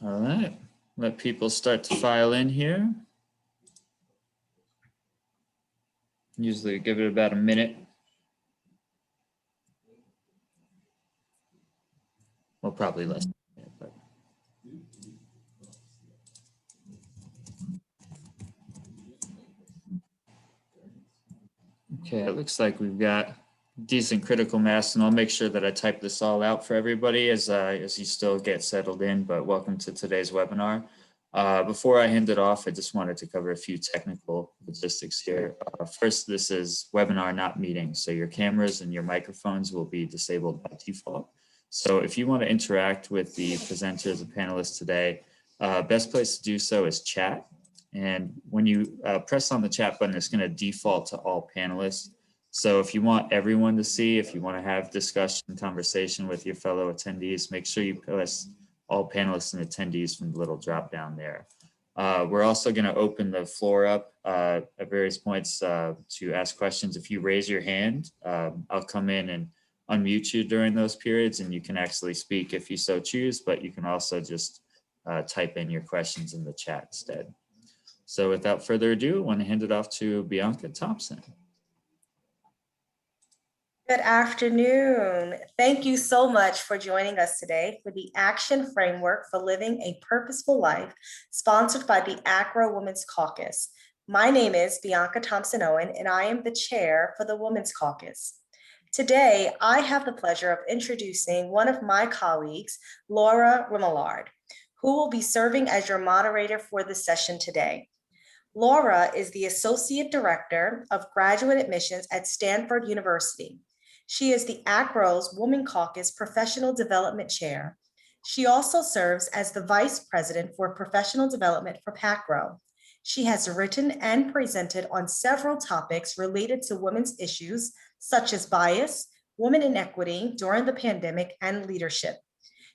All right, let people start to file in here. Usually give it about a minute. Well, probably less than a minute, but. Okay, it looks like we've got decent critical mass, and I'll make sure that I type this all out for everybody as you still get settled in, but welcome to today's webinar. Before I hand it off, I just wanted to cover a few technical logistics here. First, this is webinar, not meeting. So your cameras and your microphones will be disabled by default. So if you want to interact with the presenters and panelists today, best place to do so is chat. And when you press on the chat button, it's going to default to all panelists. So if you want everyone to see, if you want to have discussion, conversation with your fellow attendees, make sure you press all panelists and attendees from the little drop down there. We're also going to open the floor up at various points to ask questions. If you raise your hand, I'll come in and unmute you during those periods, and you can actually speak if you so choose, but you can also just type in your questions in the chat instead. So without further ado, I want to hand it off to Bianca Thompson. Good afternoon. Thank you so much for joining us today for the Action Framework for Living a Purposeful Life, sponsored by the AACRAO Women's Caucus. My name is Bianca Thompson Owen, and I am the chair for the Women's Caucus. Today, I have the pleasure of introducing one of my colleagues, Laura Remillard, who will be serving as your moderator for the session today. Laura is the Associate Director of Graduate Admissions at Stanford University. She is the AACRAO's Women Caucus Professional Development Chair. She also serves as the Vice President for Professional Development for PACRAO. She has written and presented on several topics related to women's issues, such as bias, women inequity during the pandemic, and leadership.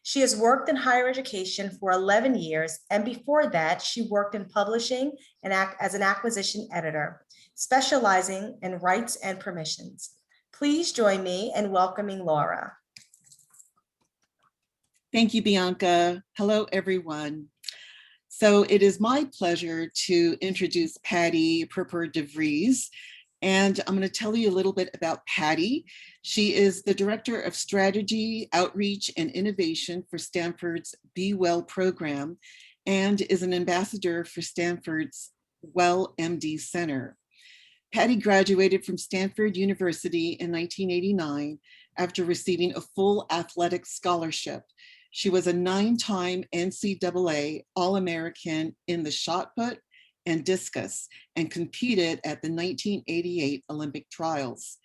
She has worked in higher education for 11 years, and before that, she worked in publishing and as an acquisition editor, specializing in rights and permissions. Please join me in welcoming Laura. Thank you, Bianca. Hello, everyone. So it is my pleasure to introduce Patty de Vries, and I'm going to tell you a little bit about Patty. She is the Director of Strategy, Outreach, and Innovation for Stanford's BeWell program and is an ambassador for Stanford's Well MD Center. Patty graduated from Stanford University in 1989 after receiving a full athletic scholarship. She was a 9-time NCAA All-American in the shot put and discus and competed at the 1988 Olympic trials.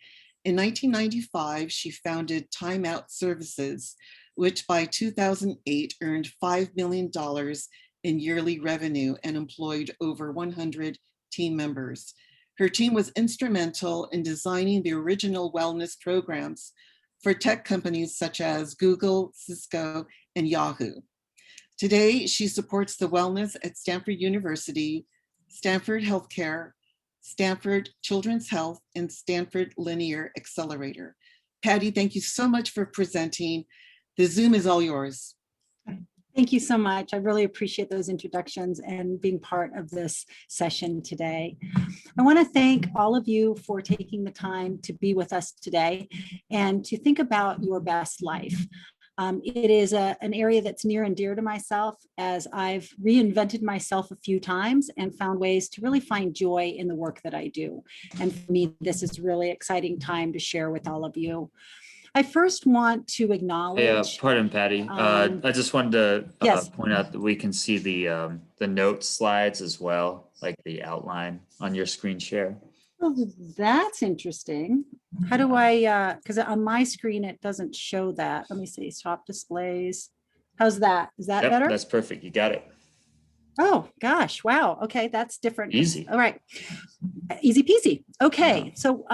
In 1995, she founded Time Out Services, which by 2008 earned $5 million in yearly revenue and employed over 100 team members. Her team was instrumental in designing the original wellness programs for tech companies such as Google, Cisco, and Yahoo. Today, she supports the wellness at Stanford University, Stanford Healthcare, Stanford Children's Health, and Stanford Linear Accelerator. Patty, thank you so much for presenting. The Zoom is all yours. Thank you so much. I really appreciate those introductions and being part of this session today. I want to thank all of you for taking the time to be with us today and to think about your best life. It is an area that's near and dear to myself, as I've reinvented myself a few times and found ways to really find joy in the work that I do. And for me, this is a really exciting time to share with all of you. I first want to acknowledge. Hey, pardon, Patty. I just wanted to yes. point out that we can see the note slides as well, like the outline on your screen share. Oh, that's interesting. How do I, because on my screen, it doesn't show that. Let me see, stop displays. How's that? Is that better? That's perfect. You got it. Oh, gosh. Wow. Okay. That's different. Easy. All right. Easy peasy. Okay. Yeah. So,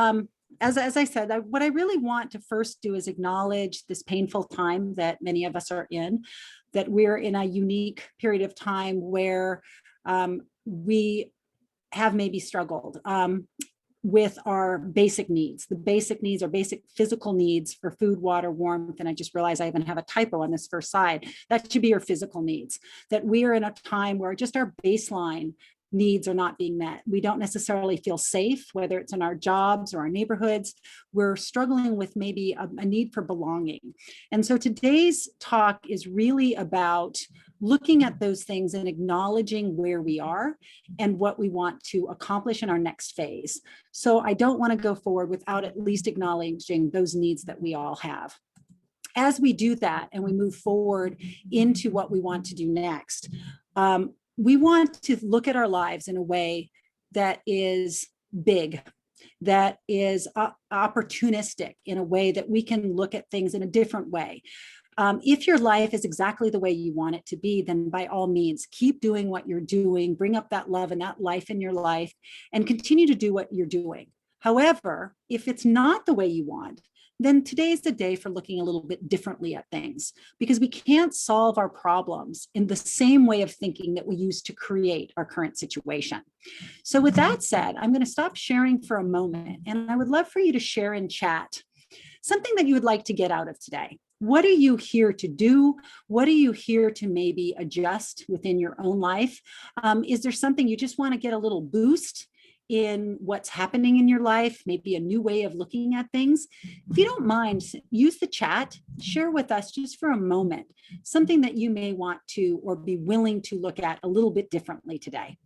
as I said, what I really want to first do is acknowledge this painful time that many of us are in, that we're in a unique period of time where we have maybe struggled. with our basic needs. The basic needs are basic physical needs for food, water, warmth. And I just realized I even have a typo on this first side. That should be your physical needs. That we are in a time where just our baseline needs are not being met. We don't necessarily feel safe, whether it's in our jobs or our neighborhoods. We're struggling with maybe a need for belonging. And so today's talk is really about looking at those things and acknowledging where we are and what we want to accomplish in our next phase. So I don't want to go forward without at least acknowledging those needs that we all have. As we do that and we move forward into what we want to do next, we want to look at our lives in a way that is big, that is opportunistic, in a way that we can look at things in a different way. If your life is exactly the way you want it to be, then by all means, keep doing what you're doing, bring up that love and that life in your life, and continue to do what you're doing. However, if it's not the way you want, then today's the day for looking a little bit differently at things, because we can't solve our problems in the same way of thinking that we use to create our current situation. So with that said, I'm going to stop sharing for a moment, and I would love for you to share in chat something that you would like to get out of today. What are you here to do? What are you here to maybe adjust within your own life? Is there something you just want to get a little boost in what's happening in your life, maybe a new way of looking at things? If you don't mind, use the chat, share with us just for a moment, something that you may want to or be willing to look at a little bit differently today.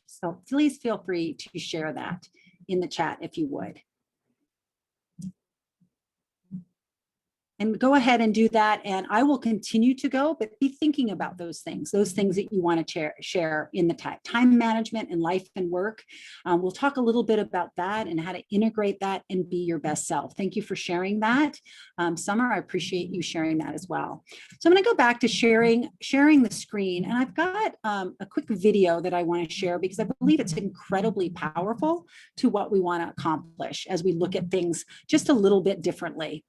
So please feel free to share that in the chat if you would. And go ahead and do that. And I will continue to go, but be thinking about those things that you want to share in the time management and life and work. We'll talk a little bit about that and how to integrate that and be your best self. Thank you for sharing that. Summer, I appreciate you sharing that as well. So I'm going to go back to sharing the screen. And I've got a quick video that I want to share because I believe it's incredibly powerful to what we want to accomplish as we look at things just a little bit differently.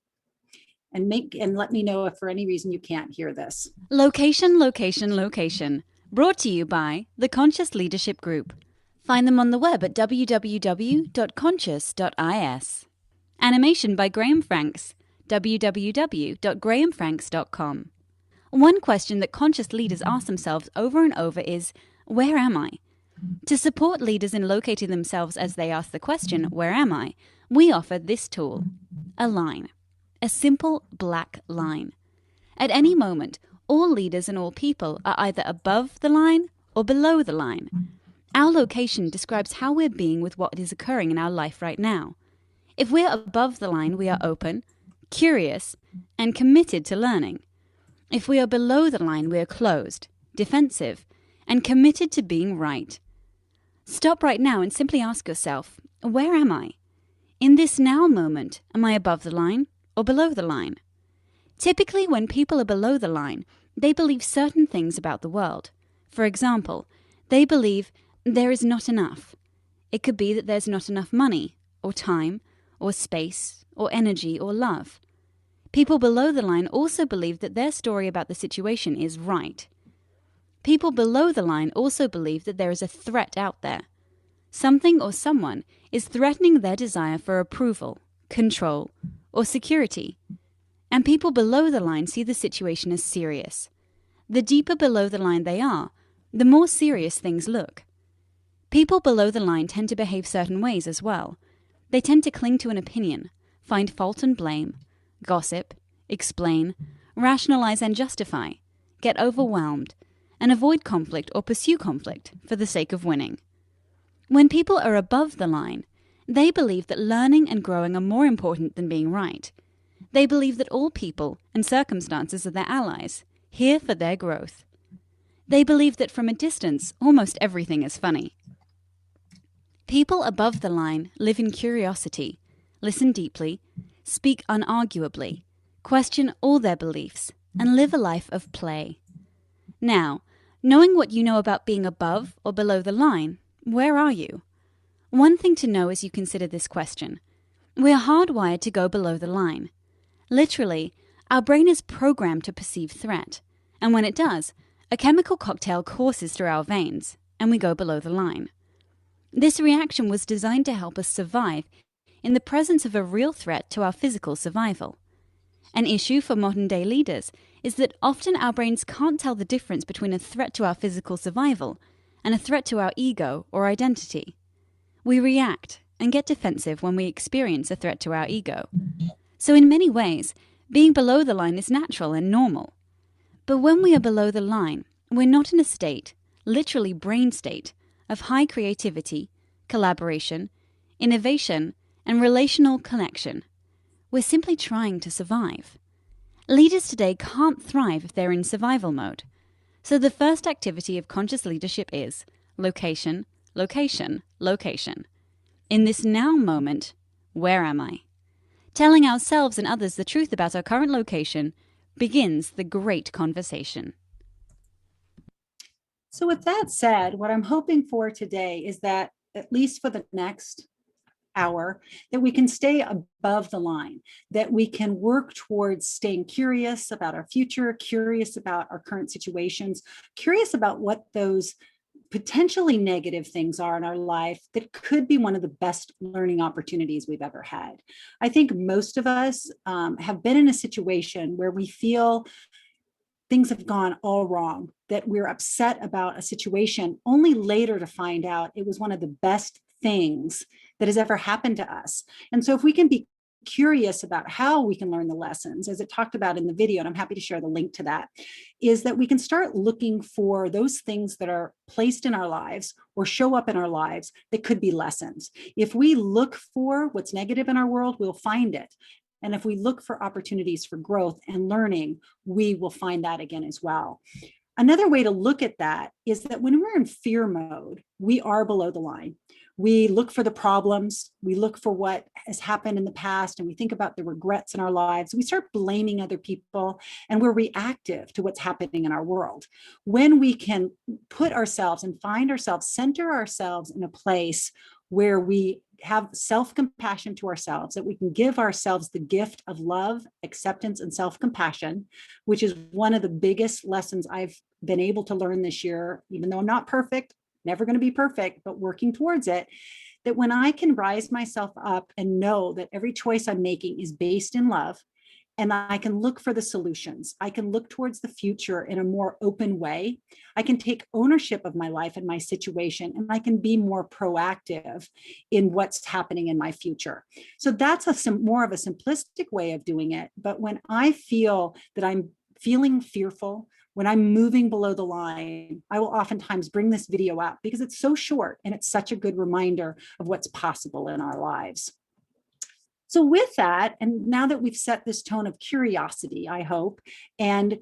And let me know if for any reason you can't hear this. Location, location, location. Brought to you by the Conscious Leadership Group. Find them on the web at www.conscious.is. Animation by Graham Franks. www.grahamfranks.com. One question that conscious leaders ask themselves over and over is, where am I? To support leaders in locating themselves as they ask the question, where am I? We offer this tool, a line. A simple black line. At any moment, all leaders and all people are either above the line or below the line. Our location describes how we're being with what is occurring in our life right now. If we're above the line, we are open, curious, and committed to learning. If we are below the line, we are closed, defensive, and committed to being right. Stop right now and simply ask yourself, where am I? In this now moment, am I above the line or below the line? Typically, when people are below the line, they believe certain things about the world. For example, they believe there is not enough. It could be that there's not enough money, or time, or space, or energy, or love. People below the line also believe that their story about the situation is right. People below the line also believe that there is a threat out there. Something or someone is threatening their desire for approval, control, or security. And people below the line see the situation as serious. The deeper below the line they are, the more serious things look. People below the line tend to behave certain ways as well. They tend to cling to an opinion, find fault and blame, gossip, explain, rationalize and justify, get overwhelmed, and avoid conflict or pursue conflict for the sake of winning. When people are above the line, they believe that learning and growing are more important than being right. They believe that all people and circumstances are their allies, here for their growth. They believe that from a distance, almost everything is funny. People above the line live in curiosity, listen deeply, speak unarguably, question all their beliefs, and live a life of play. Now, knowing what you know about being above or below the line, where are you? One thing to know as you consider this question. We are hardwired to go below the line. Literally, our brain is programmed to perceive threat, and when it does, a chemical cocktail courses through our veins, and we go below the line. This reaction was designed to help us survive in the presence of a real threat to our physical survival. An issue for modern-day leaders is that often our brains can't tell the difference between a threat to our physical survival and a threat to our ego or identity. We react and get defensive when we experience a threat to our ego. So in many ways, being below the line is natural and normal. But when we are below the line, we're not in a state, literally brain state, of high creativity, collaboration, innovation, and relational connection. We're simply trying to survive. Leaders today can't thrive if they're in survival mode. So the first activity of conscious leadership is location, location, location. In this now moment, where am I? Telling ourselves and others the truth about our current location begins the great conversation. So with that said, what I'm hoping for today is that, at least for the next hour, that we can stay above the line, that we can work towards staying curious about our future, curious about our current situations, curious about what those potentially negative things are in our life that could be one of the best learning opportunities we've ever had. I think most of us have been in a situation where we feel things have gone all wrong, that we're upset about a situation, only later to find out it was one of the best things that has ever happened to us. And so if we can be curious about how we can learn the lessons, as it talked about in the video, and I'm happy to share the link to that, is that we can start looking for those things that are placed in our lives or show up in our lives that could be lessons. If we look for what's negative in our world, we'll find it. And if we look for opportunities for growth and learning, we will find that again as well. Another way to look at that is that when we're in fear mode, we are below the line. We look for the problems, we look for what has happened in the past, and we think about the regrets in our lives. We start blaming other people, and we're reactive to what's happening in our world. When we can put ourselves and find ourselves, center ourselves in a place where we have self-compassion to ourselves, that we can give ourselves the gift of love, acceptance, and self-compassion, which is one of the biggest lessons I've been able to learn this year, even though I'm not perfect, never going to be perfect, but working towards it, that when I can rise myself up and know that every choice I'm making is based in love, and I can look for the solutions, I can look towards the future in a more open way, I can take ownership of my life and my situation, and I can be more proactive in what's happening in my future. So that's more of a simplistic way of doing it. But when I feel that I'm feeling fearful, when I'm moving below the line, I will oftentimes bring this video up because it's so short and it's such a good reminder of what's possible in our lives. So with that, and now that we've set this tone of curiosity, I hope, and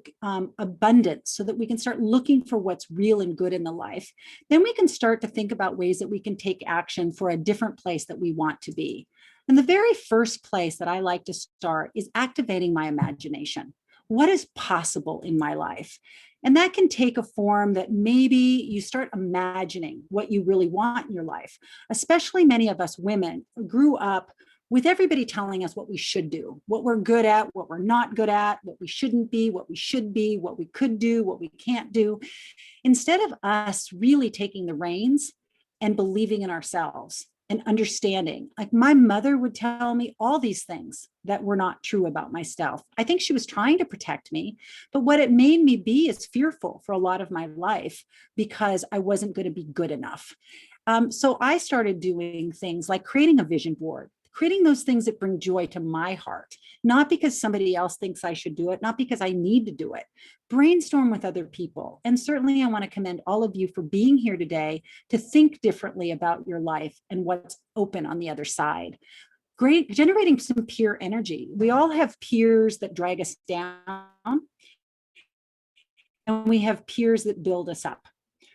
abundance, so that we can start looking for what's real and good in the life, then we can start to think about ways that we can take action for a different place that we want to be. And the very first place that I like to start is activating my imagination. What is possible in my life? And that can take a form that maybe you start imagining what you really want in your life. Especially many of us women grew up with everybody telling us what we should do, what we're good at, what we're not good at, what we shouldn't be, what we should be, what we could do, what we can't do, instead of us really taking the reins and believing in ourselves and understanding. Like my mother would tell me all these things that were not true about myself. I think she was trying to protect me, but what it made me be is fearful for a lot of my life because I wasn't going to be good enough. So I started doing things like creating a vision board, creating those things that bring joy to my heart, not because somebody else thinks I should do it, not because I need to do it. Brainstorm with other people. And certainly I want to commend all of you for being here today to think differently about your life and what's open on the other side. Great, generating some peer energy. We all have peers that drag us down, and we have peers that build us up.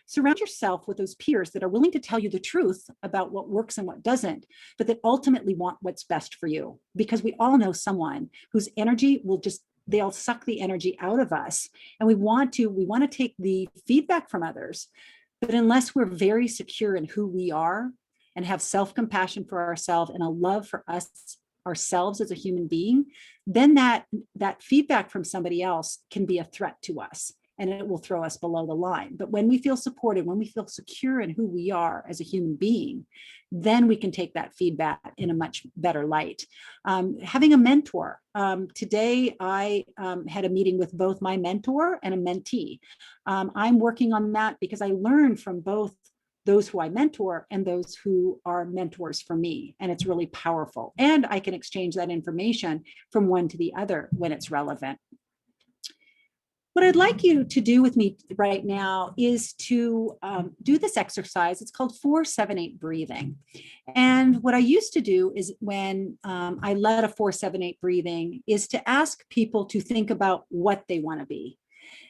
Surround yourself with those peers that are willing to tell you the truth about what works and what doesn't, but that ultimately want what's best for you. Because we all know someone whose energy will they'll suck the energy out of us. And we want to take the feedback from others. But unless we're very secure in who we are and have self-compassion for ourselves and a love for ourselves as a human being, then that feedback from somebody else can be a threat to us. and it will throw us below the line. But when we feel supported, when we feel secure in who we are as a human being, then we can take that feedback in a much better light. Having a mentor. Today, I had a meeting with both my mentor and a mentee. I'm working on that because I learned from both those who I mentor and those who are mentors for me. And it's really powerful. And I can exchange that information from one to the other when it's relevant. What I'd like you to do with me right now is to do this exercise. It's called 4-7-8 breathing. And what I used to do is when I led a 4-7-8 breathing is to ask people to think about what they want to be.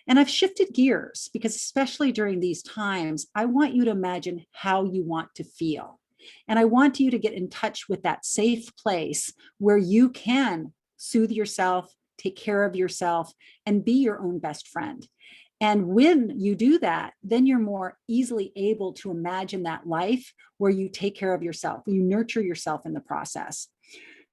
And I've shifted gears because especially during these times, I want you to imagine how you want to feel. And I want you to get in touch with that safe place where you can soothe yourself, take care of yourself, and be your own best friend. And when you do that, then you're more easily able to imagine that life where you take care of yourself, you nurture yourself in the process.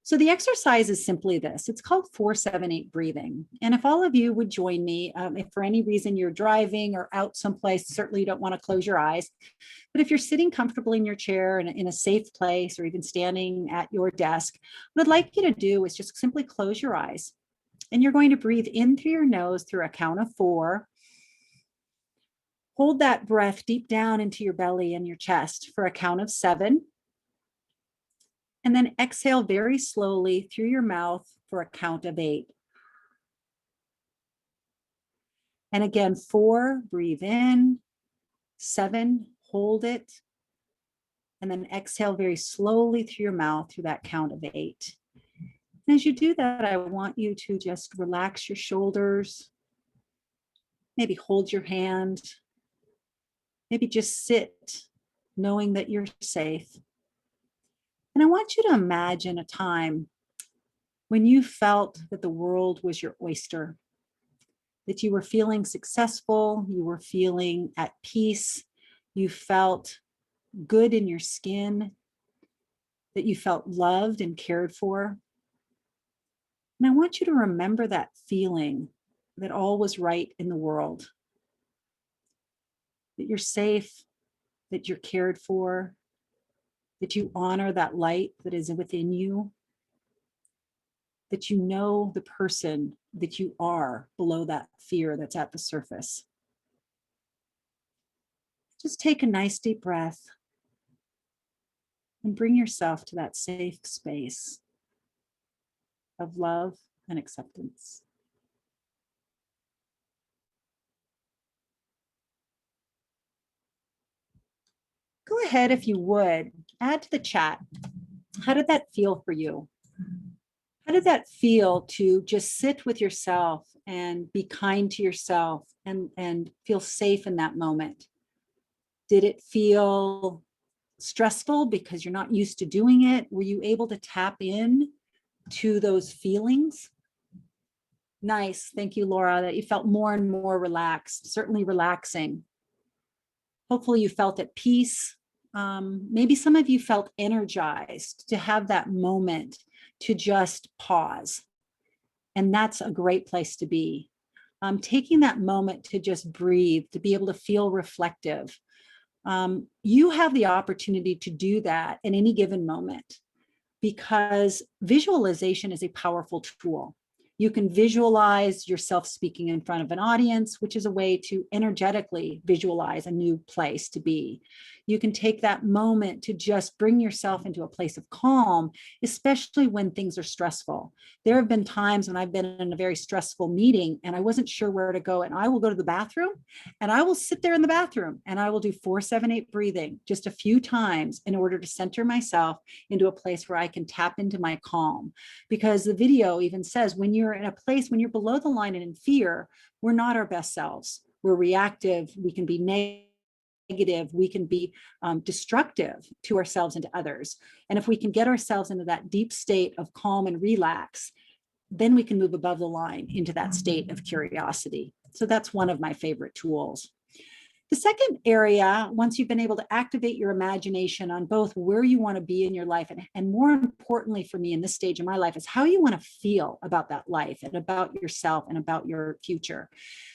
So the exercise is simply this. It's called 4-7-8 breathing. And if all of you would join me, if for any reason you're driving or out someplace, certainly you don't want to close your eyes. But if you're sitting comfortably in your chair in a safe place or even standing at your desk, what I'd like you to do is just simply close your eyes. And you're going to breathe in through your nose through a count of 4. Hold that breath deep down into your belly and your chest for a count of 7. And then exhale very slowly through your mouth for a count of 8. And again, 4, breathe in. 7, hold it. And then exhale very slowly through your mouth through that count of 8. And as you do that, I want you to just relax your shoulders. Maybe hold your hand. Maybe just sit, knowing that you're safe. And I want you to imagine a time when you felt that the world was your oyster, that you were feeling successful, you were feeling at peace, you felt good in your skin, that you felt loved and cared for. And I want you to remember that feeling that all was right in the world, that you're safe, that you're cared for, that you honor that light that is within you, that you know the person that you are below that fear that's at the surface. Just take a nice deep breath and bring yourself to that safe space of love and acceptance. Go ahead, if you would, add to the chat. How did that feel for you? How did that feel to just sit with yourself and be kind to yourself and feel safe in that moment? Did it feel stressful because you're not used to doing it? Were you able to tap in to those feelings? Nice. Thank you, Laura, that you felt more and more relaxed, certainly relaxing. Hopefully you felt at peace. Maybe some of you felt energized to have that moment to just pause. And that's a great place to be. Taking that moment to just breathe, to be able to feel reflective. You have the opportunity to do that in any given moment because visualization is a powerful tool. You can visualize yourself speaking in front of an audience, which is a way to energetically visualize a new place to be. You can take that moment to just bring yourself into a place of calm, especially when things are stressful. There have been times when I've been in a very stressful meeting and I wasn't sure where to go, and I will go to the bathroom and I will sit there in the bathroom and I will do 4-7-8 breathing just a few times in order to center myself into a place where I can tap into my calm. Because the video even says when you're in a place, when you're below the line and in fear, we're not our best selves. We're reactive. We can be negative. We can be destructive to ourselves and to others. And if we can get ourselves into that deep state of calm and relax, then we can move above the line into that state of curiosity. So that's one of my favorite tools. The second area, once you've been able to activate your imagination on both where you want to be in your life and more importantly for me in this stage of my life is how you want to feel about that life and about yourself and about your future,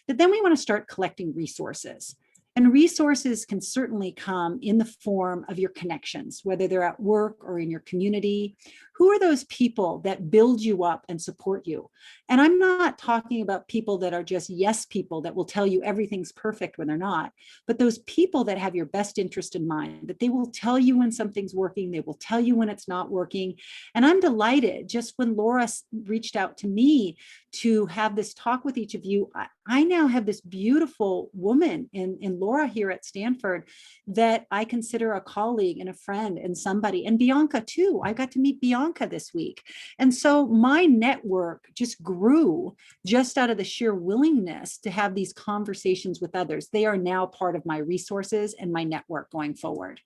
that then we want to start collecting resources. And resources can certainly come in the form of your connections, whether they're at work or in your community. Who are those people that build you up and support you? And I'm not talking about people that are just yes people that will tell you everything's perfect when they're not, but those people that have your best interest in mind, that they will tell you when something's working, they will tell you when it's not working. And I'm delighted, just when Laura reached out to me to have this talk with each of you, I now have this beautiful woman in Laura here at Stanford that I consider a colleague and a friend and somebody, and Bianca too. I got to meet Bianca this week. And so my network just grew just out of the sheer willingness to have these conversations with others. They are now part of my resources and my network going forward.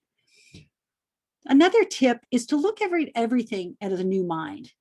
Another tip is to look everything as a new mind.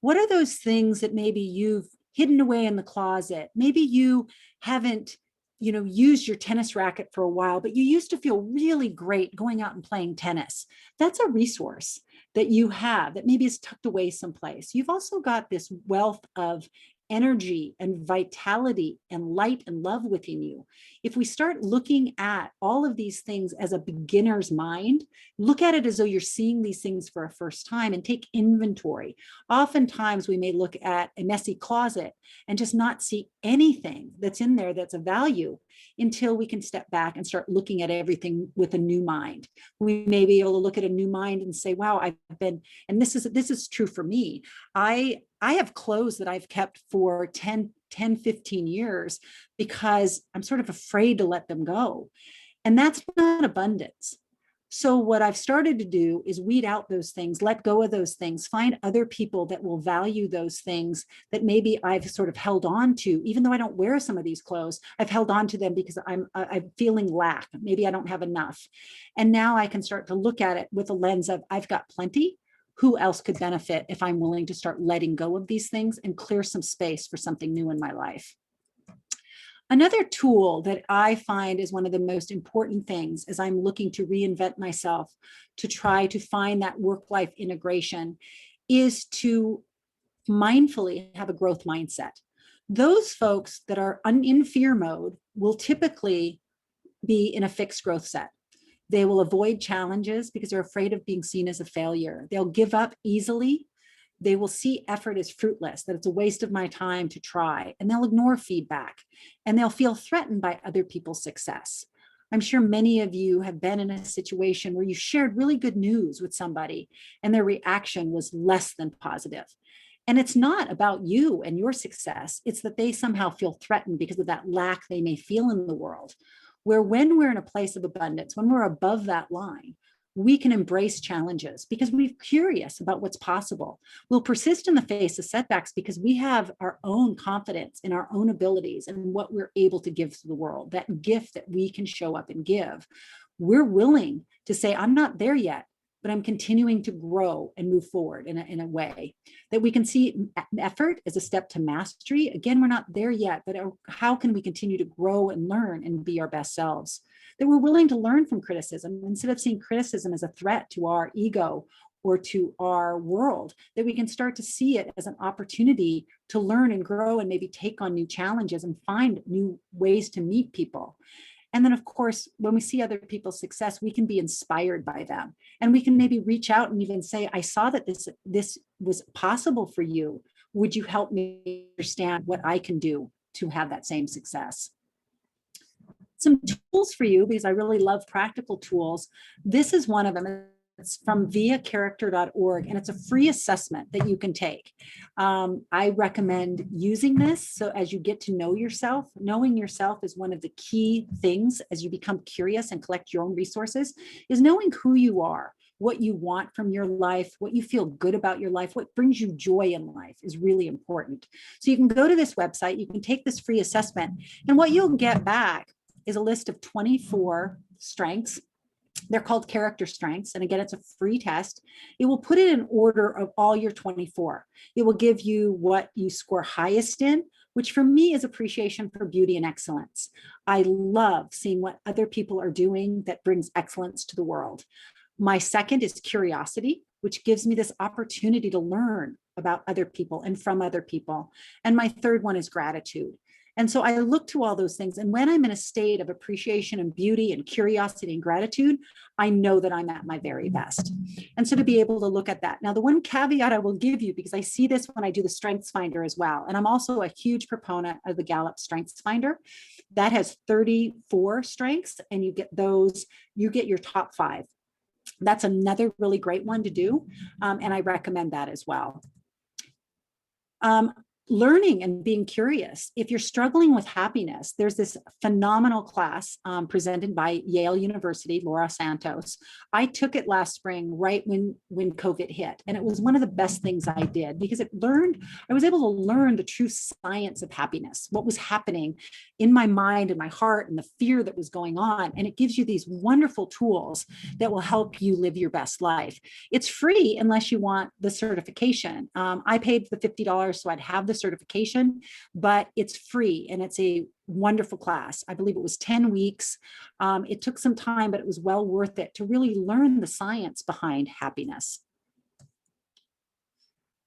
What are those things that maybe you've hidden away in the closet? Maybe you haven't, used your tennis racket for a while, but you used to feel really great going out and playing tennis. That's a resource that you have that maybe is tucked away someplace. You've also got this wealth of energy and vitality and light and love within you. If we start looking at all of these things as a beginner's mind, look at it as though you're seeing these things for a first time and take inventory. Oftentimes we may look at a messy closet and just not see anything that's in there that's of value until we can step back and start looking at everything with a new mind. We may be able to look at a new mind and say, wow, I've been, and this is true for me. I have clothes that I've kept for 10, 15 years because I'm sort of afraid to let them go. And that's not abundance. So what I've started to do is weed out those things, let go of those things, find other people that will value those things that maybe I've sort of held on to, even though I don't wear some of these clothes, I've held on to them because I'm feeling lack. Maybe I don't have enough. And now I can start to look at it with a lens of I've got plenty. Who else could benefit if I'm willing to start letting go of these things and clear some space for something new in my life? Another tool that I find is one of the most important things as I'm looking to reinvent myself to try to find that work-life integration is to mindfully have a growth mindset. Those folks that are in fear mode will typically be in a fixed growth set. They will avoid challenges because they're afraid of being seen as a failure. They'll give up easily. They will see effort as fruitless, that it's a waste of my time to try, and they'll ignore feedback, and they'll feel threatened by other people's success. I'm sure many of you have been in a situation where you shared really good news with somebody and their reaction was less than positive. And it's not about you and your success. It's that they somehow feel threatened because of that lack they may feel in the world. Where when we're in a place of abundance, when we're above that line, we can embrace challenges because we're curious about what's possible. We'll persist in the face of setbacks because we have our own confidence in our own abilities and what we're able to give to the world, that gift that we can show up and give. We're willing to say, I'm not there yet, but I'm continuing to grow and move forward in a way that we can see effort as a step to mastery. Again, we're not there yet, but how can we continue to grow and learn and be our best selves? That we're willing to learn from criticism instead of seeing criticism as a threat to our ego or to our world, that we can start to see it as an opportunity to learn and grow and maybe take on new challenges and find new ways to meet people. And then, of course, when we see other people's success, we can be inspired by them. And we can maybe reach out and even say, I saw that this was possible for you. Would you help me understand what I can do to have that same success? Some tools for you, because I really love practical tools. This is one of them. It's from viacharacter.org, and it's a free assessment that you can take. I recommend using this. So as you get to know yourself, knowing yourself is one of the key things as you become curious and collect your own resources, is knowing who you are, what you want from your life, what you feel good about your life, what brings you joy in life is really important. So you can go to this website, you can take this free assessment, and what you'll get back is a list of 24 strengths. They're called character strengths. And again, it's a free test. It will put it in order of all your 24. It will give you what you score highest in, which for me is appreciation for beauty and excellence. I love seeing what other people are doing that brings excellence to the world. My second is curiosity, which gives me this opportunity to learn about other people and from other people. And my third one is gratitude. And so I look to all those things. And when I'm in a state of appreciation and beauty and curiosity and gratitude, I know that I'm at my very best. And so to be able to look at that. Now, the one caveat I will give you, because I see this when I do the Strengths Finder as well, and I'm also a huge proponent of the Gallup Strengths Finder. That has 34 strengths, and you get your top 5. That's another really great one to do. And I recommend that as well. Learning and being curious. If you're struggling with happiness, there's this phenomenal class presented by Yale University, Laura Santos. I took it last spring, right when COVID hit. And it was one of the best things I did, because I was able to learn the true science of happiness, what was happening in my mind and my heart and the fear that was going on. And it gives you these wonderful tools that will help you live your best life. It's free unless you want the certification. I paid the $50 so I'd have the certification, but it's free and it's a wonderful class. I believe it was 10 weeks. It took some time, but it was well worth it to really learn the science behind happiness.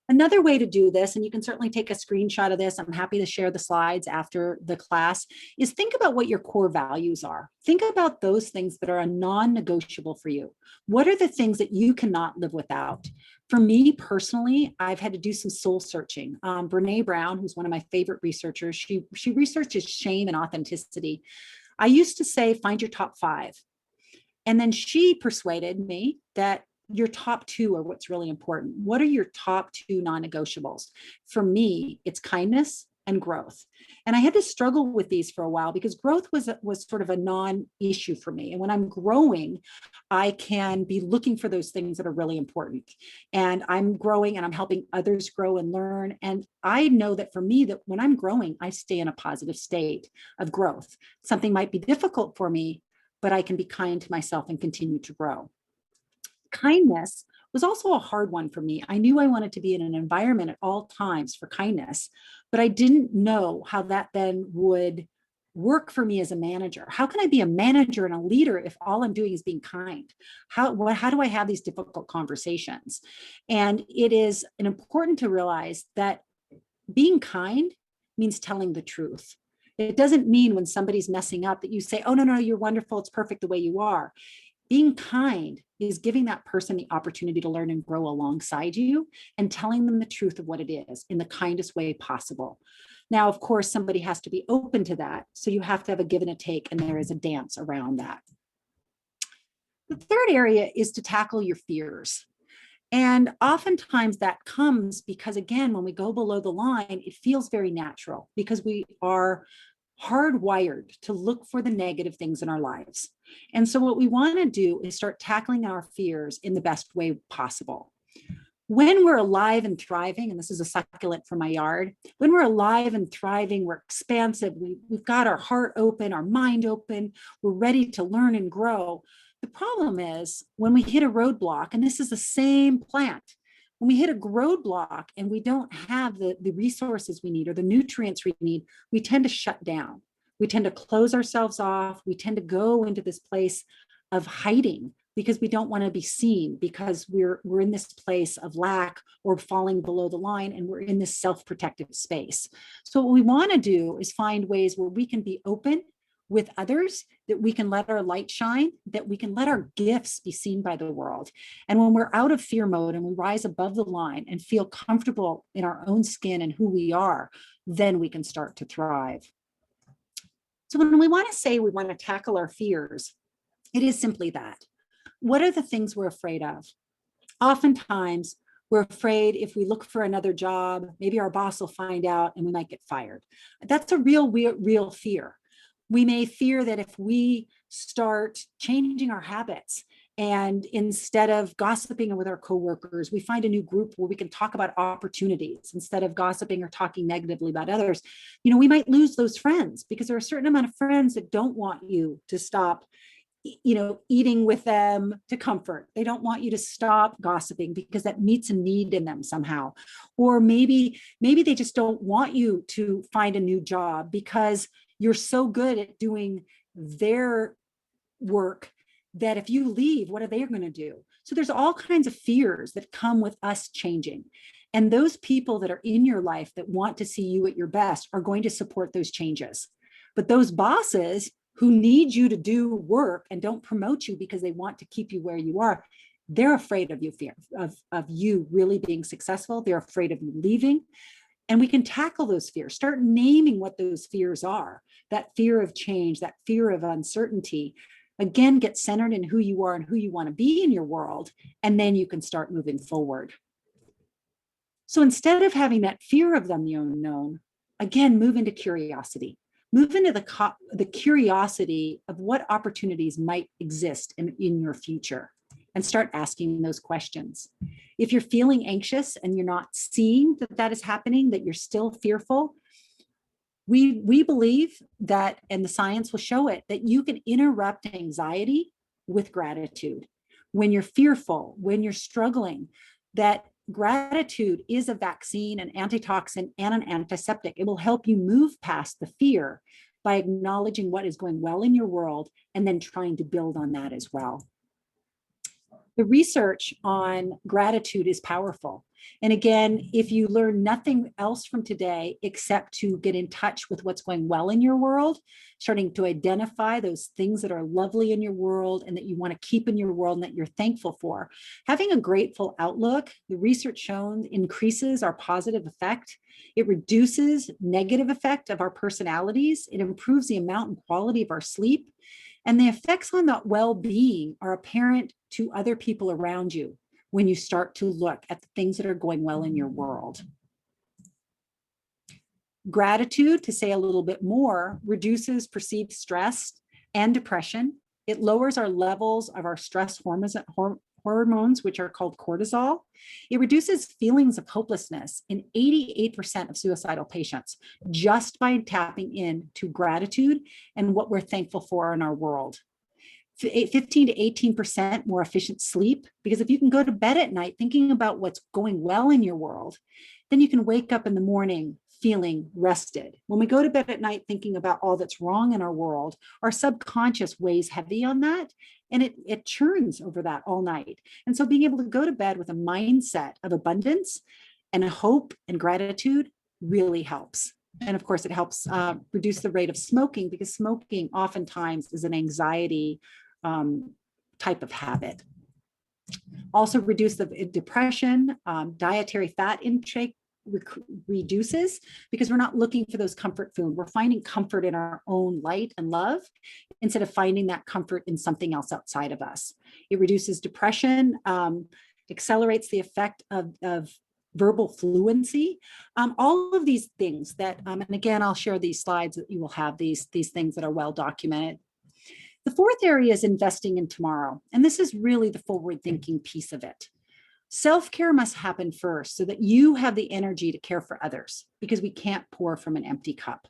Another way to do this, and you can certainly take a screenshot of this, I'm happy to share the slides after the class, is think about what your core values are. Think about those things that are a non-negotiable for you. What are the things that you cannot live without? For me personally, I've had to do some soul searching. Brene Brown, who's one of my favorite researchers, she researches shame and authenticity. I used to say, find your top 5. And then she persuaded me that your top 2 are what's really important. What are your top 2 non-negotiables? For me, it's kindness and growth. And I had to struggle with these for a while because growth was sort of a non-issue for me. And when I'm growing, I can be looking for those things that are really important. And I'm growing and I'm helping others grow and learn. And I know that for me, that when I'm growing, I stay in a positive state of growth. Something might be difficult for me, but I can be kind to myself and continue to grow. Kindness was also a hard one for me. I knew I wanted to be in an environment at all times for kindness, but I didn't know how that then would work for me as a manager. How can I be a manager and a leader if all I'm doing is being kind? How do I have these difficult conversations? And it is important to realize that being kind means telling the truth. It doesn't mean when somebody's messing up that you say, oh, no, you're wonderful. It's perfect the way you are. Being kind is giving that person the opportunity to learn and grow alongside you and telling them the truth of what it is in the kindest way possible. Now, of course, somebody has to be open to that. So you have to have a give and a take, and there is a dance around that. The third area is to tackle your fears. And oftentimes that comes because, again, when we go below the line, it feels very natural because we are hardwired to look for the negative things in our lives. And so what we want to do is start tackling our fears in the best way possible. When we're alive and thriving, and this is a succulent from my yard, when we're alive and thriving, we're expansive, we've got our heart open, our mind open, we're ready to learn and grow. The problem is when we hit a roadblock, and this is the same plant, when we hit a roadblock and we don't have the resources we need or the nutrients we need, we tend to shut down. We tend to close ourselves off. We tend to go into this place of hiding because we don't want to be seen, because we're in this place of lack or falling below the line, and we're in this self-protective space. So what we want to do is find ways where we can be open with others, that we can let our light shine, that we can let our gifts be seen by the world. And when we're out of fear mode and we rise above the line and feel comfortable in our own skin and who we are, then we can start to thrive. So when we want to say we want to tackle our fears, it is simply that. What are the things we're afraid of? Oftentimes, we're afraid if we look for another job, maybe our boss will find out and we might get fired. That's a real fear. We may fear that if we start changing our habits and instead of gossiping with our coworkers, we find a new group where we can talk about opportunities instead of gossiping or talking negatively about others, we might lose those friends because there are a certain amount of friends that don't want you to stop eating with them to comfort. They don't want you to stop gossiping because that meets a need in them somehow. Or maybe they just don't want you to find a new job because you're so good at doing their work that if you leave, what are they going to do? So there's all kinds of fears that come with us changing. And those people that are in your life that want to see you at your best are going to support those changes. But those bosses who need you to do work and don't promote you because they want to keep you where you are, they're afraid of you, of you really being successful. They're afraid of you leaving. And we can tackle those fears, start naming what those fears are, that fear of change, that fear of uncertainty. Again, get centered in who you are and who you want to be in your world, and then you can start moving forward. So instead of having that fear of the unknown, again, move into curiosity. Move into the curiosity of what opportunities might exist in your future, and start asking those questions. If you're feeling anxious and you're not seeing that is happening, that you're still fearful, we believe that, and the science will show it, that you can interrupt anxiety with gratitude. When you're fearful, when you're struggling, that gratitude is a vaccine, an antitoxin, and an antiseptic. It will help you move past the fear by acknowledging what is going well in your world and then trying to build on that as well. The research on gratitude is powerful. And again, if you learn nothing else from today except to get in touch with what's going well in your world, starting to identify those things that are lovely in your world and that you want to keep in your world and that you're thankful for, having a grateful outlook, the research shown, increases our positive effect. It reduces negative effect of our personalities. It improves the amount and quality of our sleep. And the effects on that well-being are apparent to other people around you when you start to look at the things that are going well in your world. Gratitude, to say a little bit more, reduces perceived stress and depression. It lowers our levels of our stress hormones, which are called cortisol. It reduces feelings of hopelessness in 88% of suicidal patients just by tapping into gratitude and what we're thankful for in our world. 15 to 18% more efficient sleep, because if you can go to bed at night thinking about what's going well in your world, then you can wake up in the morning feeling rested. When we go to bed at night thinking about all that's wrong in our world, our subconscious weighs heavy on that, and it churns over that all night. And so being able to go to bed with a mindset of abundance and hope and gratitude really helps. And of course, it helps reduce the rate of smoking, because smoking oftentimes is an anxiety type of habit. Also reduce the depression, dietary fat intake reduces, because we're not looking for those comfort food. We're finding comfort in our own light and love instead of finding that comfort in something else outside of us. It reduces depression, accelerates the effect of verbal fluency, all of these things that, and again, I'll share these slides that you will have these things that are well documented. The fourth area is investing in tomorrow. And this is really the forward thinking piece of it. Self-care must happen first so that you have the energy to care for others, because we can't pour from an empty cup.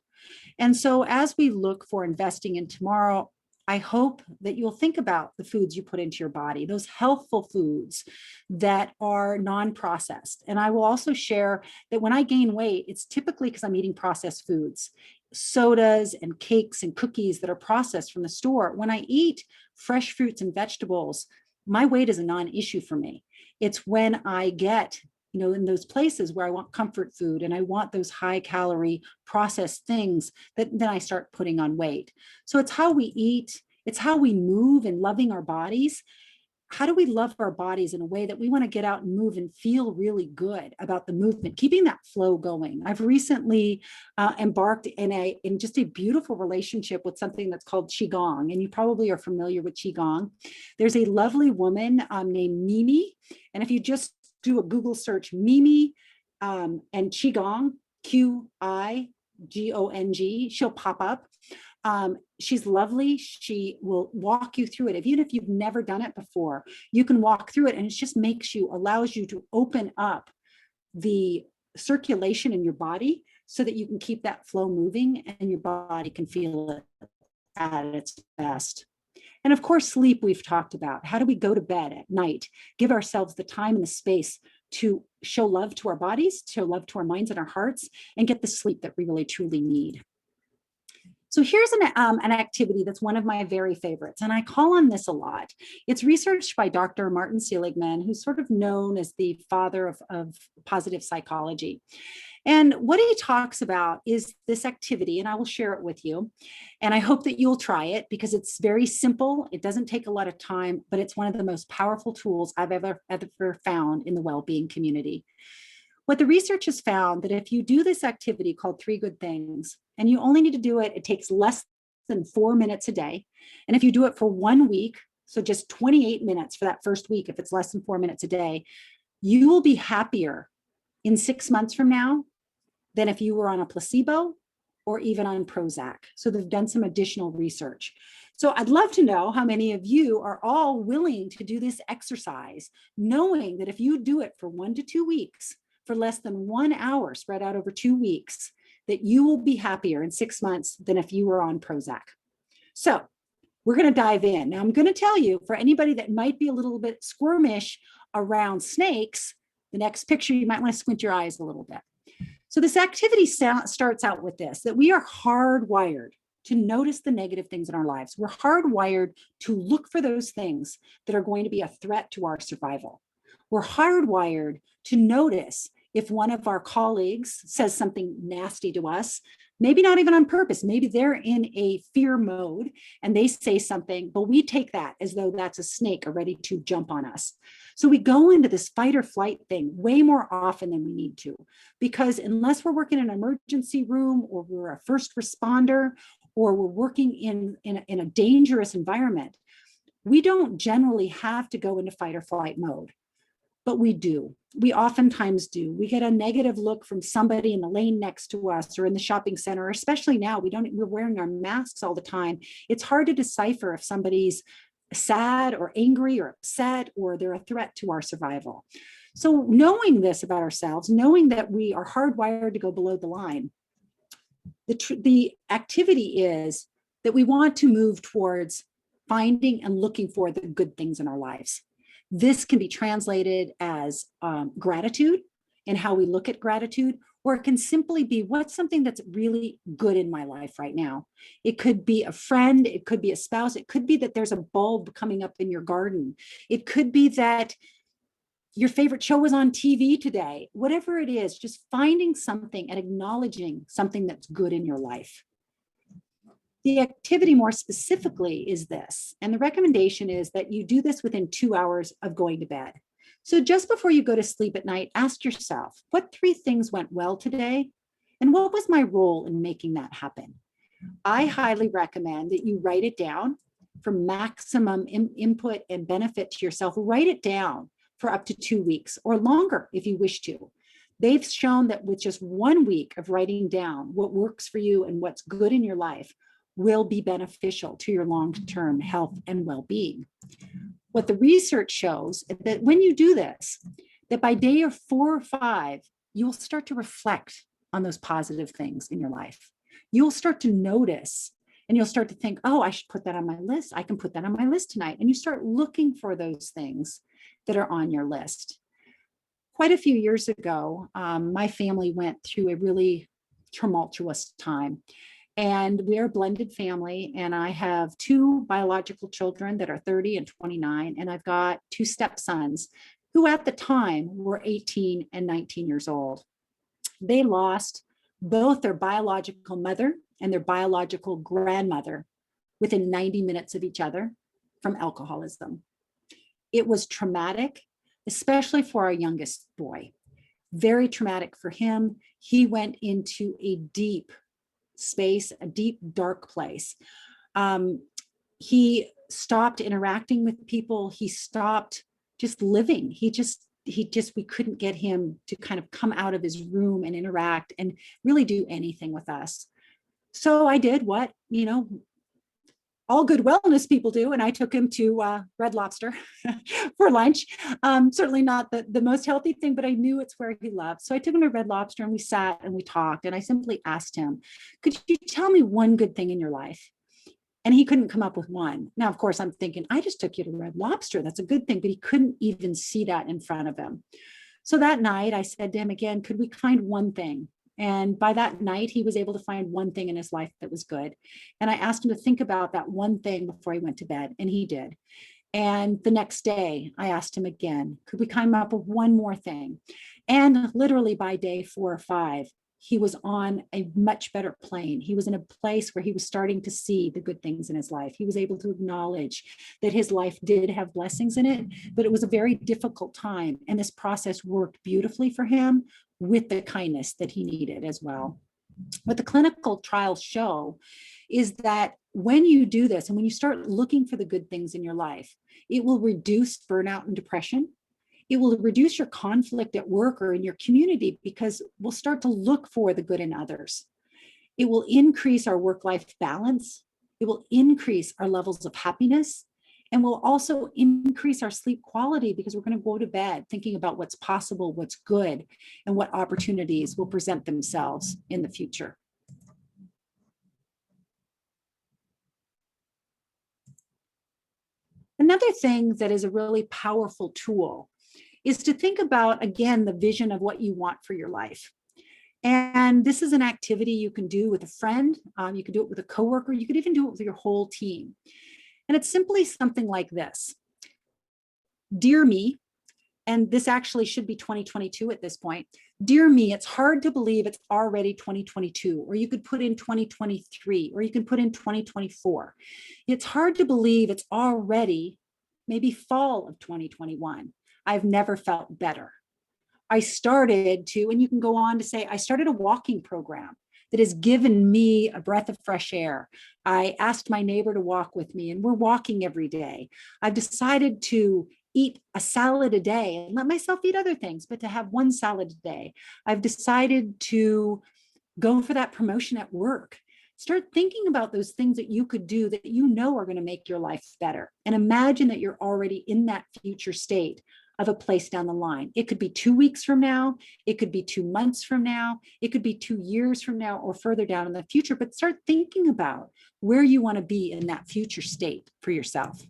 And so as we look for investing in tomorrow, I hope that you'll think about the foods you put into your body, those healthful foods that are non-processed. And I will also share that when I gain weight, it's typically because I'm eating processed foods, sodas and cakes and cookies that are processed from the store. When I eat fresh fruits and vegetables, my weight is a non-issue for me. It's when I get, in those places where I want comfort food and I want those high calorie processed things that then I start putting on weight. So it's how we eat, it's how we move and loving our bodies. How do we love our bodies in a way that we want to get out and move and feel really good about the movement, keeping that flow going? I've recently embarked in just a beautiful relationship with something that's called Qigong, and you probably are familiar with Qigong. There's a lovely woman named Mimi, and if you just do a Google search, Mimi and Qigong, Qigong, she'll pop up. She's lovely. She will walk you through it. Even if you've never done it before, you can walk through it, and it just allows you to open up the circulation in your body so that you can keep that flow moving and your body can feel it at its best. And of course, sleep we've talked about. How do we go to bed at night? Give ourselves the time and the space to show love to our bodies, show love to our minds and our hearts, and get the sleep that we really truly need. So here's an activity that's one of my very favorites, and I call on this a lot. It's researched by Dr. Martin Seligman, who's sort of known as the father of positive psychology. And what he talks about is this activity, and I will share it with you. And I hope that you'll try it because it's very simple. It doesn't take a lot of time, but it's one of the most powerful tools I've ever found in the well-being community. What the research has found that if you do this activity called 3 Good Things, and you only need to do it, it takes less than 4 minutes a day. And if you do it for 1 week, so just 28 minutes for that first week, if it's less than 4 minutes a day, you will be happier in 6 months from now than if you were on a placebo or even on Prozac. So they've done some additional research. So I'd love to know how many of you are all willing to do this exercise, knowing that if you do it for 1 to 2 weeks, for less than 1 hour spread out over 2 weeks, that you will be happier in 6 months than if you were on Prozac. So we're going to dive in. Now I'm going to tell you, for anybody that might be a little bit squirmish around snakes, the next picture, you might want to squint your eyes a little bit. So this activity starts out with this, that we are hardwired to notice the negative things in our lives. We're hardwired to look for those things that are going to be a threat to our survival. We're hardwired to notice if one of our colleagues says something nasty to us, maybe not even on purpose, maybe they're in a fear mode and they say something, but we take that as though that's a snake ready to jump on us. So we go into this fight or flight thing way more often than we need to, because unless we're working in an emergency room or we're a first responder or we're working in a dangerous environment, we don't generally have to go into fight or flight mode. But we do. We oftentimes do. We get a negative look from somebody in the lane next to us or in the shopping center, especially now. We're wearing our masks all the time. It's hard to decipher if somebody's sad or angry or upset or they're a threat to our survival. So knowing this about ourselves, knowing that we are hardwired to go below the line, the activity is that we want to move towards finding and looking for the good things in our lives. This can be translated as gratitude and how we look at gratitude, or it can simply be what's something that's really good in my life right now. It could be a friend, it could be a spouse, it could be that there's a bulb coming up in your garden. It could be that your favorite show was on TV today. Whatever it is, just finding something and acknowledging something that's good in your life. The activity more specifically is this, and the recommendation is that you do this within 2 hours of going to bed. So just before you go to sleep at night, ask yourself, what 3 things went well today? And what was my role in making that happen? I highly recommend that you write it down for maximum input and benefit to yourself. Write it down for up to 2 weeks or longer if you wish to. They've shown that with just 1 week of writing down what works for you and what's good in your life will be beneficial to your long-term health and well-being. What the research shows is that when you do this, that by day 4 or 5, you'll start to reflect on those positive things in your life. You'll start to notice and you'll start to think, oh, I should put that on my list. I can put that on my list tonight. And you start looking for those things that are on your list. Quite a few years ago, my family went through a really tumultuous time. And we're a blended family, and I have 2 biological children that are 30 and 29, and I've got 2 stepsons who at the time were 18 and 19 years old. They lost both their biological mother and their biological grandmother within 90 minutes of each other from alcoholism. It was traumatic, especially for our youngest boy. Very traumatic for him. He went into a deep space, a deep, dark place. He stopped interacting with people. He stopped just living. We couldn't get him to kind of come out of his room and interact and really do anything with us. So I did what, all good wellness people do. And I took him to Red Lobster for lunch. Certainly not the most healthy thing, but I knew it's where he loved. So I took him to Red Lobster and we sat and we talked. And I simply asked him, could you tell me one good thing in your life? And he couldn't come up with one. Now, of course, I'm thinking, I just took you to Red Lobster. That's a good thing. But he couldn't even see that in front of him. So that night I said to him again, could we find one thing? And by that night, he was able to find one thing in his life that was good. And I asked him to think about that one thing before he went to bed, and he did. And the next day, I asked him again, could we come up with one more thing? And literally by day 4 or 5, he was on a much better plane. He was in a place where he was starting to see the good things in his life. He was able to acknowledge that his life did have blessings in it, but it was a very difficult time. And this process worked beautifully for him with the kindness that he needed as well. What the clinical trials show is that when you do this and when you start looking for the good things in your life, it will reduce burnout and depression. It will reduce your conflict at work or in your community because we'll start to look for the good in others. It will increase our work-life balance. It will increase our levels of happiness, and will also increase our sleep quality because we're going to go to bed thinking about what's possible, what's good, and what opportunities will present themselves in the future. Another thing that is a really powerful tool is to think about, again, the vision of what you want for your life. And this is an activity you can do with a friend. You can do it with a coworker. You could even do it with your whole team. And it's simply something like this. Dear me, and this actually should be 2022 at this point. Dear me, it's hard to believe it's already 2022, or you could put in 2023, or you can put in 2024. It's hard to believe it's already maybe fall of 2021. I've never felt better. I started to, and you can go on to say, I started a walking program that has given me a breath of fresh air. I asked my neighbor to walk with me, and we're walking every day. I've decided to eat a salad a day and let myself eat other things, but to have one salad a day. I've decided to go for that promotion at work. Start thinking about those things that you could do that you know are going to make your life better. And imagine that you're already in that future state of a place down the line. It could be 2 weeks from now. It could be 2 months from now. It could be 2 years from now or further down in the future. But start thinking about where you want to be in that future state for yourself.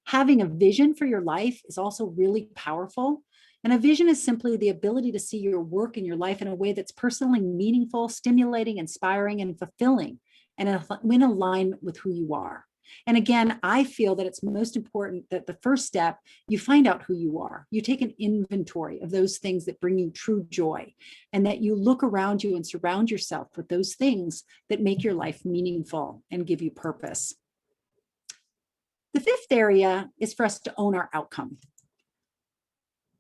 Having a vision for your life is also really powerful. And a vision is simply the ability to see your work and your life in a way that's personally meaningful, stimulating, inspiring, and fulfilling, and in alignment with who you are. And again, I feel that it's most important that the first step, you find out who you are. You take an inventory of those things that bring you true joy, and that you look around you and surround yourself with those things that make your life meaningful and give you purpose. The fifth area is for us to own our outcome.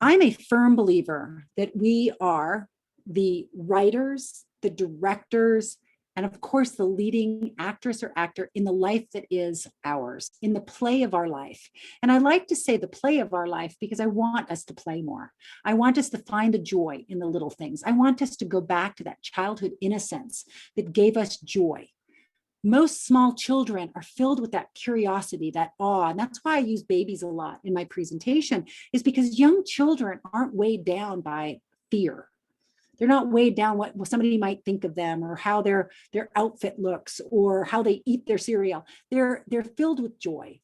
I'm a firm believer that we are the writers, the directors, and of course, the leading actress or actor in the life that is ours, in the play of our life. And I like to say the play of our life because I want us to play more. I want us to find the joy in the little things. I want us to go back to that childhood innocence that gave us joy. Most small children are filled with that curiosity, that awe. And that's why I use babies a lot in my presentation, is because young children aren't weighed down by fear. They're not weighed down what somebody might think of them, or how their outfit looks, or how they eat their cereal. They're filled with joy.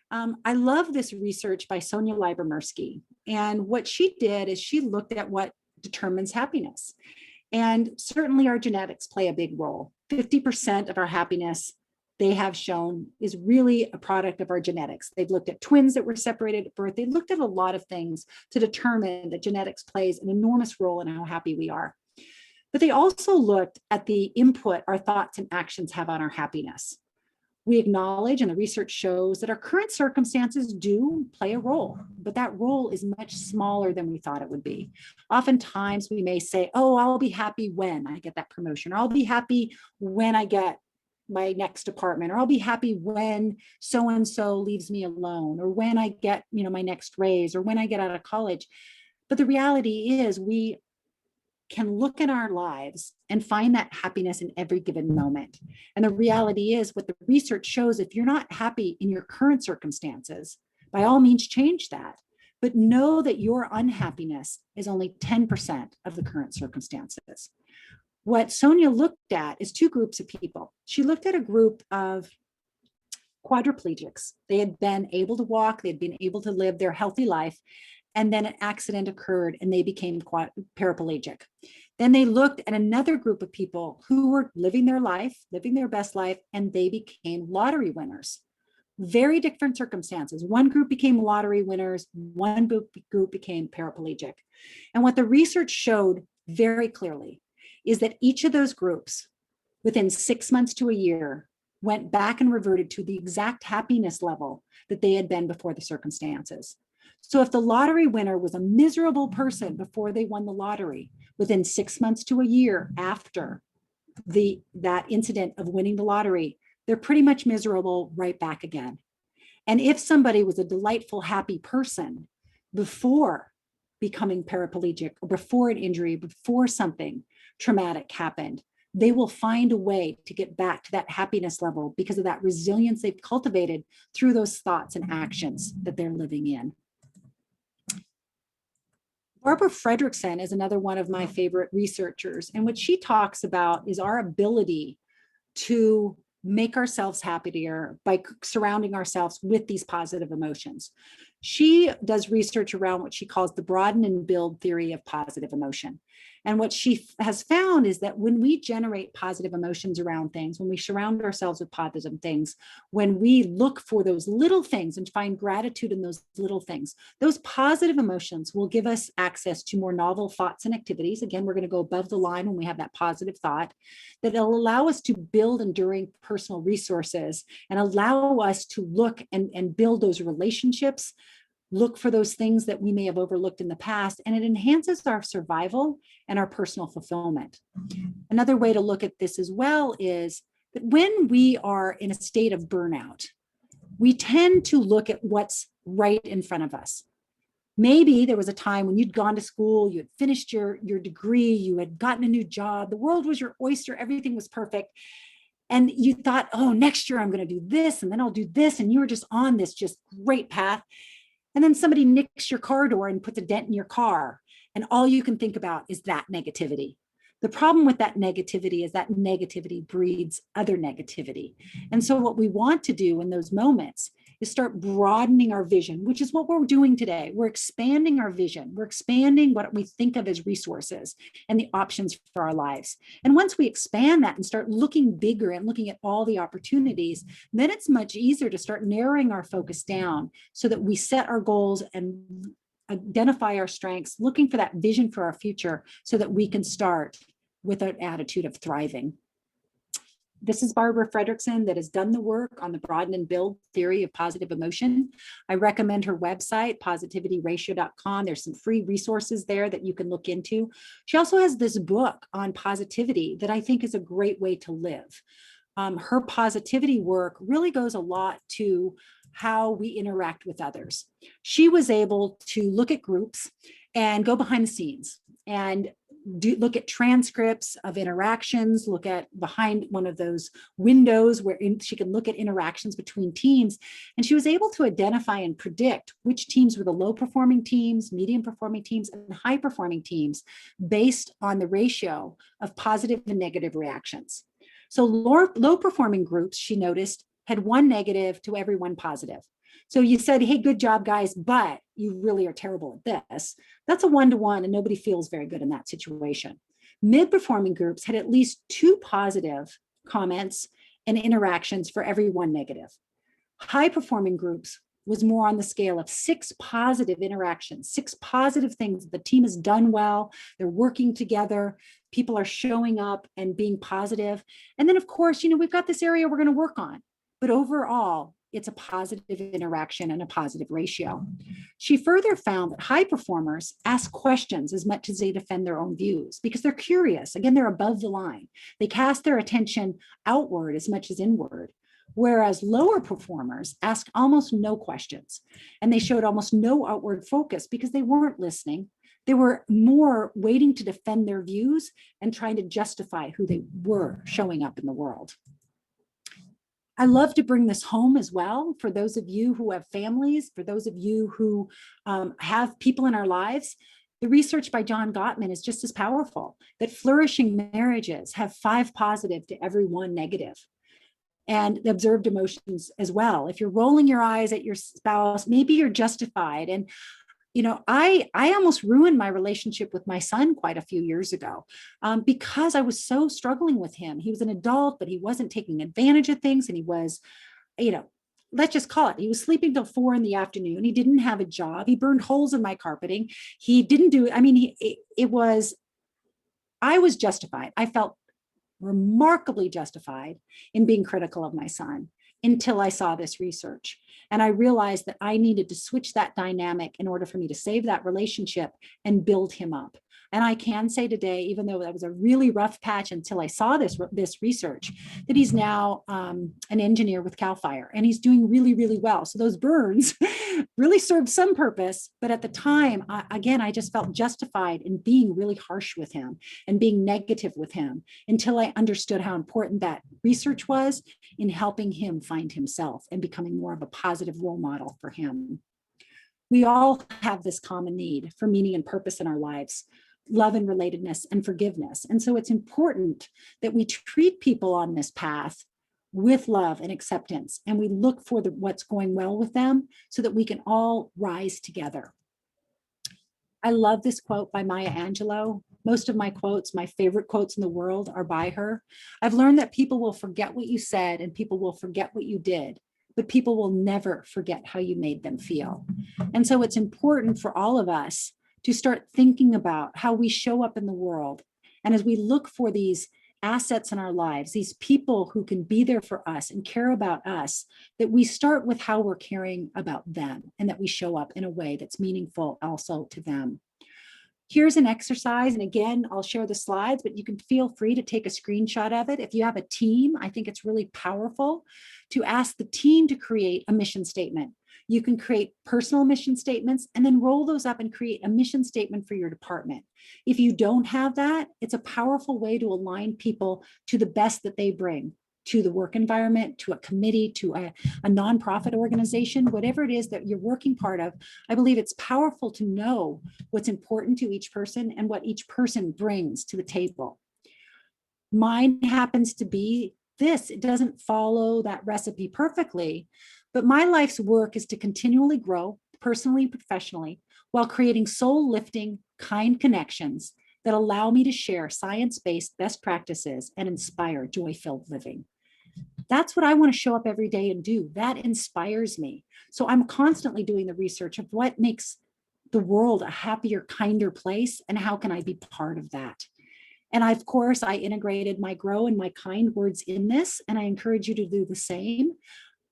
I love this research by Sonia Lyubomirsky. And what she did is she looked at what determines happiness. And certainly our genetics play a big role. 50% of our happiness, they have shown, is really a product of our genetics. They've looked at twins that were separated at birth. They looked at a lot of things to determine that genetics plays an enormous role in how happy we are. But they also looked at the input our thoughts and actions have on our happiness. We acknowledge, and the research shows, that our current circumstances do play a role, but that role is much smaller than we thought it would be. Oftentimes we may say, oh, I'll be happy when I get that promotion, or I'll be happy when I get my next apartment, or I'll be happy when so-and-so leaves me alone, or when I get, my next raise, or when I get out of college. But the reality is we can look in our lives and find that happiness in every given moment. And the reality is, what the research shows, if you're not happy in your current circumstances, by all means change that. But know that your unhappiness is only 10% of the current circumstances. What Sonia looked at is two groups of people. She looked at a group of quadriplegics. They had been able to walk, they'd been able to live their healthy life, and then an accident occurred and they became paraplegic. Then they looked at another group of people who were living their life, living their best life, and they became lottery winners. Very different circumstances. One group became lottery winners, one group became paraplegic. And what the research showed very clearly is that each of those groups, within 6 months to a year, went back and reverted to the exact happiness level that they had been before the circumstances. So if the lottery winner was a miserable person before they won the lottery, within 6 months to a year after that incident of winning the lottery, they're pretty much miserable right back again. And if somebody was a delightful, happy person before becoming paraplegic or before an injury, before something traumatic happened, they will find a way to get back to that happiness level because of that resilience they've cultivated through those thoughts and actions that they're living in. Barbara Fredrickson is another one of my favorite researchers. And what she talks about is our ability to make ourselves happier by surrounding ourselves with these positive emotions. She does research around what she calls the broaden and build theory of positive emotion. And what she has found is that when we generate positive emotions around things, when we surround ourselves with positive things, when we look for those little things and find gratitude in those little things, those positive emotions will give us access to more novel thoughts and activities. Again, we're going to go above the line when we have that positive thought that will allow us to build enduring personal resources and allow us to look and build those relationships, look for those things that we may have overlooked in the past, and it enhances our survival and our personal fulfillment. Another way to look at this as well is that when we are in a state of burnout, we tend to look at what's right in front of us. Maybe there was a time when you'd gone to school, you had finished your degree, you had gotten a new job, the world was your oyster, everything was perfect. And you thought, oh, next year I'm going to do this, and then I'll do this. And you were just on this just great path. And then somebody nicks your car door and puts a dent in your car. And all you can think about is that negativity. The problem with that negativity is that negativity breeds other negativity. And so what we want to do in those moments is start broadening our vision, which is what we're doing today. We're expanding our vision. We're expanding what we think of as resources and the options for our lives. And once we expand that and start looking bigger and looking at all the opportunities, then it's much easier to start narrowing our focus down so that we set our goals and identify our strengths, looking for that vision for our future so that we can start with an attitude of thriving. This is Barbara Fredrickson that has done the work on the broaden and build theory of positive emotion. I recommend her website, positivityratio.com. There's some free resources there that you can look into. She also has this book on positivity that I think is a great way to live. Her positivity work really goes a lot to how we interact with others. She was able to look at groups and go behind the scenes and look at transcripts of interactions, look at behind one of those windows where she can look at interactions between teams. And she was able to identify and predict which teams were the low performing teams, medium performing teams, and high performing teams based on the ratio of positive and negative reactions. So low performing groups, she noticed, had one negative to every one positive. So you said, hey, good job, guys, but you really are terrible at this. That's a 1-to-1, and nobody feels very good in that situation. Mid-performing groups had at least 2 positive comments and interactions for every 1 negative. High-performing groups was more on the scale of 6 positive interactions, 6 positive things. The team has done well, they're working together, people are showing up and being positive. And then, of course, we've got this area we're going to work on. But overall, it's a positive interaction and a positive ratio. She further found that high performers ask questions as much as they defend their own views because they're curious. Again, they're above the line. They cast their attention outward as much as inward, whereas lower performers ask almost no questions, and they showed almost no outward focus because they weren't listening. They were more waiting to defend their views and trying to justify who they were showing up in the world. I love to bring this home as well for those of you who have families, for those of you who have people in our lives. The research by John Gottman is just as powerful, that flourishing marriages have 5 positive to every 1 negative. And the observed emotions as well. If you're rolling your eyes at your spouse, maybe you're justified. And I almost ruined my relationship with my son quite a few years ago because I was so struggling with him. He was an adult, but he wasn't taking advantage of things. And he was, let's just call it, he was sleeping till 4 in the afternoon. He didn't have a job. He burned holes in my carpeting. He didn't do, I was justified. I felt remarkably justified in being critical of my son until I saw this research. And I realized that I needed to switch that dynamic in order for me to save that relationship and build him up. And I can say today, even though that was a really rough patch until I saw this research, that he's now an engineer with CAL FIRE, and he's doing really, really well. So those burns really served some purpose. But at the time, I just felt justified in being really harsh with him and being negative with him until I understood how important that research was in helping him find himself and becoming more of a positive role model for him. We all have this common need for meaning and purpose in our lives, love and relatedness and forgiveness. And so it's important that we treat people on this path with love and acceptance, and we look for what's going well with them so that we can all rise together. I love this quote by Maya Angelou. Most of my quotes, my favorite quotes in the world, are by her. I've learned that people will forget what you said and people will forget what you did, but people will never forget how you made them feel. And so it's important for all of us to start thinking about how we show up in the world. And as we look for these assets in our lives, these people who can be there for us and care about us, that we start with how we're caring about them and that we show up in a way that's meaningful also to them. Here's an exercise. And again, I'll share the slides, but you can feel free to take a screenshot of it. If you have a team, I think it's really powerful to ask the team to create a mission statement. You can create personal mission statements and then roll those up and create a mission statement for your department. If you don't have that, it's a powerful way to align people to the best that they bring to the work environment, to a committee, to a nonprofit organization, whatever it is that you're working part of. I believe it's powerful to know what's important to each person and what each person brings to the table. Mine happens to be this. It doesn't follow that recipe perfectly, but my life's work is to continually grow personally and professionally while creating soul-lifting, kind connections that allow me to share science-based best practices and inspire joy-filled living. That's what I want to show up every day and do. That inspires me. So I'm constantly doing the research of what makes the world a happier, kinder place, and how can I be part of that? And of course, I integrated my grow and my kind words in this, and I encourage you to do the same.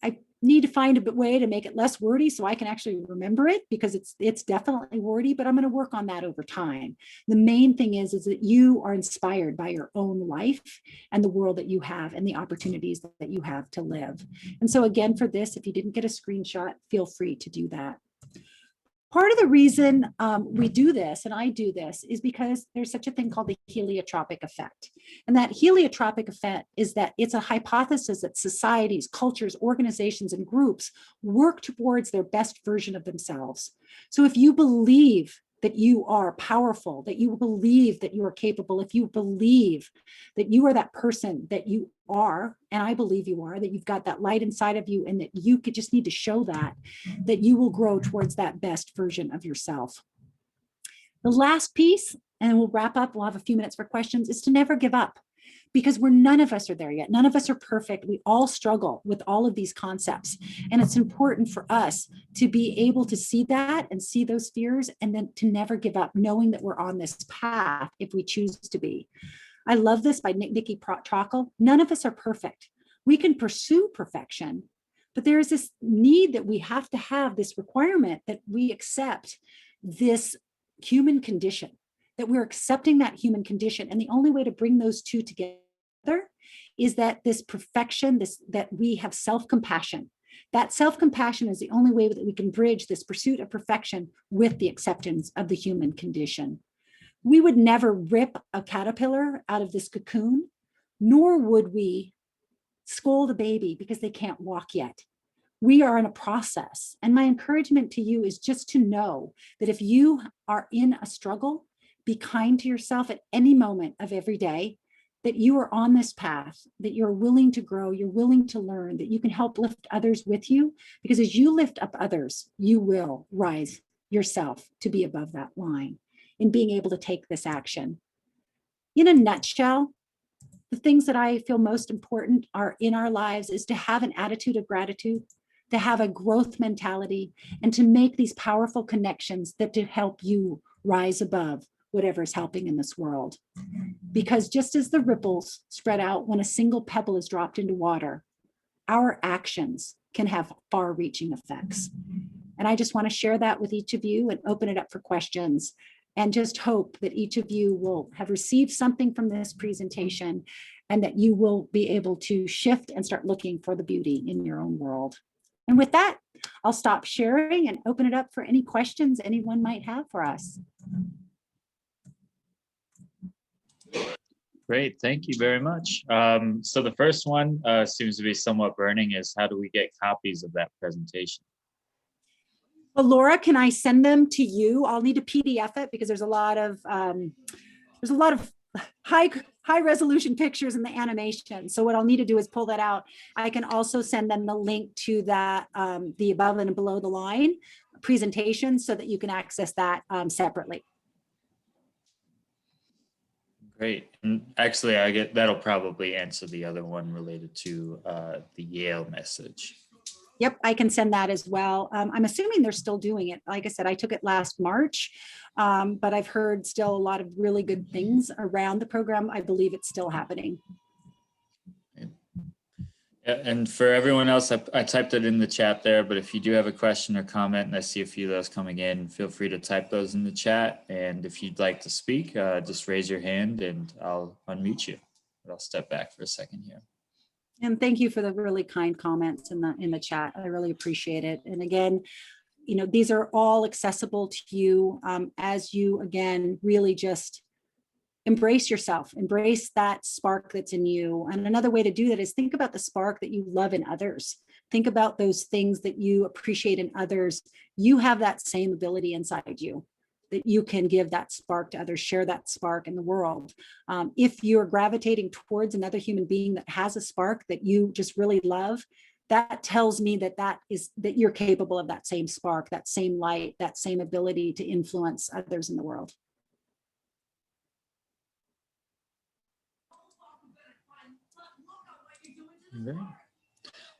I need to find a way to make it less wordy so I can actually remember it, because it's definitely wordy, but I'm going to work on that over time. The main thing is that you are inspired by your own life and the world that you have and the opportunities that you have to live. And so again, for this, if you didn't get a screenshot, feel free to do that. Part of the reason we do this, and I do this, is because there's such a thing called the heliotropic effect. And that heliotropic effect is that it's a hypothesis that societies, cultures, organizations, and groups work towards their best version of themselves. So if you believe that you are powerful, that you believe that you are capable, if you believe that you are that person that you are, and I believe you are, that you've got that light inside of you and that you could just need to show that you will grow towards that best version of yourself. The last piece, and we'll wrap up, we'll have a few minutes for questions, is to never give up. Because none of us are there yet. None of us are perfect. We all struggle with all of these concepts. And it's important for us to be able to see that and see those fears, and then to never give up, knowing that we're on this path if we choose to be. I love this by Nikki Trockle. None of us are perfect. We can pursue perfection, but there is this need that we have to have this requirement that we accept this human condition, that we're accepting that human condition. And the only way to bring those two together is that this perfection, that we have self-compassion. That self-compassion is the only way that we can bridge this pursuit of perfection with the acceptance of the human condition. We would never rip a caterpillar out of this cocoon, nor would we scold a baby because they can't walk yet. we are in a process. And my encouragement to you is just to know that if you are in a struggle, be kind to yourself at any moment of every day, that you are on this path, that you're willing to grow, you're willing to learn, that you can help lift others with you. Because as you lift up others, you will rise yourself to be above that line in being able to take this action. In a nutshell, the things that I feel most important are in our lives is to have an attitude of gratitude, to have a growth mentality, and to make these powerful connections that to help you rise above whatever is helping in this world. Because just as the ripples spread out when a single pebble is dropped into water, our actions can have far-reaching effects. And I just want to share that with each of you and open it up for questions, and just hope that each of you will have received something from this presentation and that you will be able to shift and start looking for the beauty in your own world. And with that, I'll stop sharing and open it up for any questions anyone might have for us. Great, thank you very much. So the first one seems to be somewhat burning, is how do we get copies of that presentation? Well, Laura, can I send them to you? I'll need to PDF it because there's a lot of high resolution pictures in the animation. So what I'll need to do is pull that out. I can also send them the link to that the above and below the line presentation so that you can access that separately. Great. And actually, that'll probably answer the other one related to the Yale message. Yep, I can send that as well. I'm assuming they're still doing it. Like I said, I took it last March, but I've heard still a lot of really good things around the program. I believe it's still happening. Yeah, and for everyone else, I typed it in the chat there, but if you do have a question or comment, and I see a few of those coming in, feel free to type those in the chat. And if you'd like to speak, just raise your hand and I'll unmute you. But I'll step back for a second here. And thank you for the really kind comments in the chat. I really appreciate it. And again, you know, these are all accessible to you as you, again, really just embrace yourself, embrace that spark that's in you. And another way to do that is think about the spark that you love in others. Think about those things that you appreciate in others. You have that same ability inside you that you can give that spark to others, share that spark in the world. If you're gravitating towards another human being that has a spark that you just really love, that tells me that you're capable of that same spark, that same light, that same ability to influence others in the world. Okay.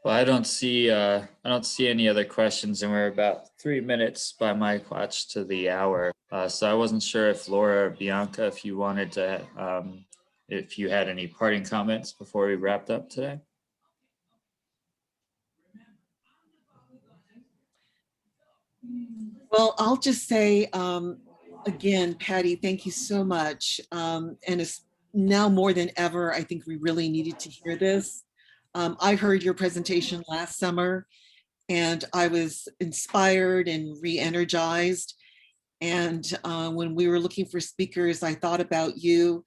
Well, I don't see any other questions, and we're about 3 minutes by my watch to the hour. So I wasn't sure if Laura or Bianca, if you wanted to, if you had any parting comments before we wrapped up today. Well, I'll just say, again, Patty, thank you so much. And it's now more than ever, I think we really needed to hear this. I heard your presentation last summer and I was inspired and re-energized. And when we were looking for speakers, I thought about you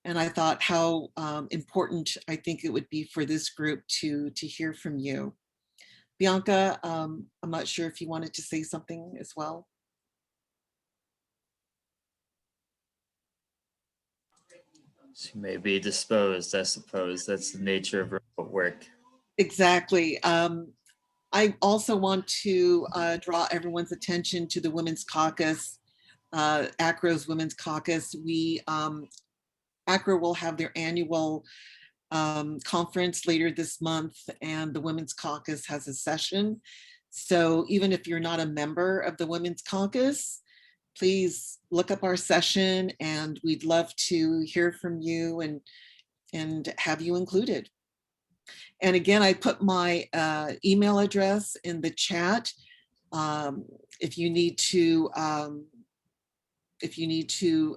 and I thought how important I think it would be for this group to hear from you. Bianca, I'm not sure if you wanted to say something as well. She may be disposed, I suppose. That's the nature of remote work. Exactly. I also want to draw everyone's attention to the Women's Caucus, AACRAO's Women's Caucus. AACRAO will have their annual conference later this month, and the Women's Caucus has a session. So even if you're not a member of the Women's Caucus, please look up our session and we'd love to hear from you and have you included. And again, I put my email address in the chat. If you need to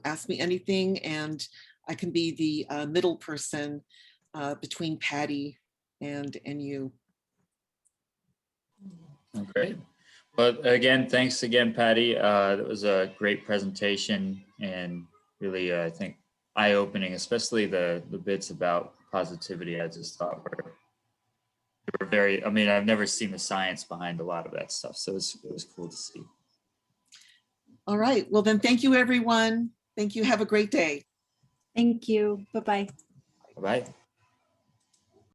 ask me anything, and I can be the middle person between Patty and you. Great. But again, thanks again, Patty. That was a great presentation and really, I think, eye-opening, especially the bits about positivity. I just thought were were very, I mean, I've never seen the science behind a lot of that stuff. So it was cool to see. All right. Well, then thank you, everyone. Thank you. Have a great day. Thank you. Bye-bye. Bye-bye.